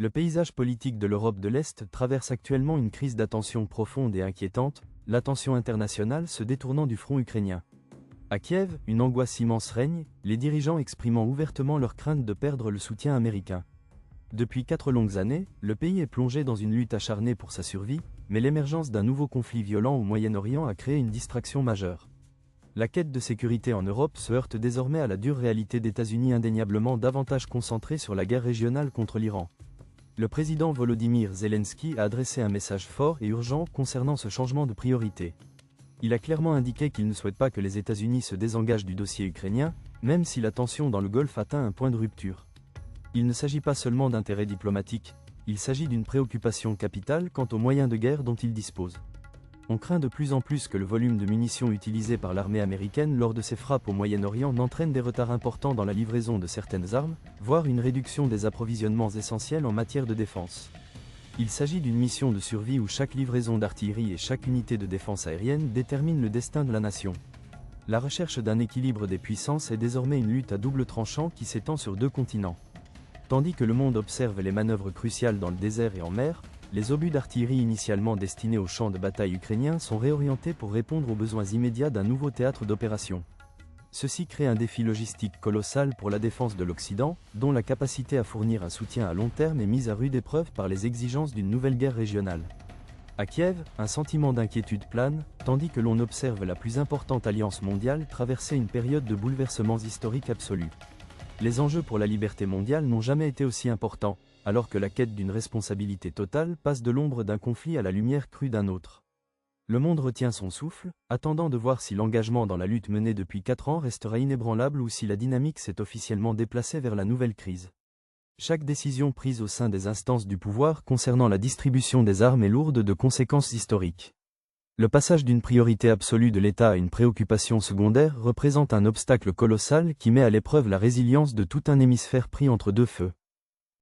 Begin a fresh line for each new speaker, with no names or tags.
Le paysage politique de l'Europe de l'Est traverse actuellement une crise d'attention profonde et inquiétante, l'attention internationale se détournant du front ukrainien. À Kiev, une angoisse immense règne, les dirigeants exprimant ouvertement leur crainte de perdre le soutien américain. Depuis 4 longues années, le pays est plongé dans une lutte acharnée pour sa survie, mais l'émergence d'un nouveau conflit violent au Moyen-Orient a créé une distraction majeure. La quête de sécurité en Europe se heurte désormais à la dure réalité d'États-Unis indéniablement davantage concentrés sur la guerre régionale contre l'Iran. Le président Volodymyr Zelensky a adressé un message fort et urgent concernant ce changement de priorité. Il a clairement indiqué qu'il ne souhaite pas que les États-Unis se désengagent du dossier ukrainien, même si la tension dans le Golfe atteint un point de rupture. Il ne s'agit pas seulement d'intérêts diplomatiques, il s'agit d'une préoccupation capitale quant aux moyens de guerre dont il dispose. On craint de plus en plus que le volume de munitions utilisé par l'armée américaine lors de ses frappes au Moyen-Orient n'entraîne des retards importants dans la livraison de certaines armes, voire une réduction des approvisionnements essentiels en matière de défense. Il s'agit d'une mission de survie où chaque livraison d'artillerie et chaque unité de défense aérienne détermine le destin de la nation. La recherche d'un équilibre des puissances est désormais une lutte à double tranchant qui s'étend sur 2 continents. Tandis que le monde observe les manœuvres cruciales dans le désert et en mer, les obus d'artillerie initialement destinés aux champs de bataille ukrainiens sont réorientés pour répondre aux besoins immédiats d'un nouveau théâtre d'opération. Ceci crée un défi logistique colossal pour la défense de l'Occident, dont la capacité à fournir un soutien à long terme est mise à rude épreuve par les exigences d'une nouvelle guerre régionale. À Kiev, un sentiment d'inquiétude plane, tandis que l'on observe la plus importante alliance mondiale traverser une période de bouleversements historiques absolus. Les enjeux pour la liberté mondiale n'ont jamais été aussi importants, alors que la quête d'une responsabilité totale passe de l'ombre d'un conflit à la lumière crue d'un autre. Le monde retient son souffle, attendant de voir si l'engagement dans la lutte menée depuis 4 ans restera inébranlable ou si la dynamique s'est officiellement déplacée vers la nouvelle crise. Chaque décision prise au sein des instances du pouvoir concernant la distribution des armes est lourde de conséquences historiques. Le passage d'une priorité absolue de l'État à une préoccupation secondaire représente un obstacle colossal qui met à l'épreuve la résilience de tout un hémisphère pris entre 2 feux.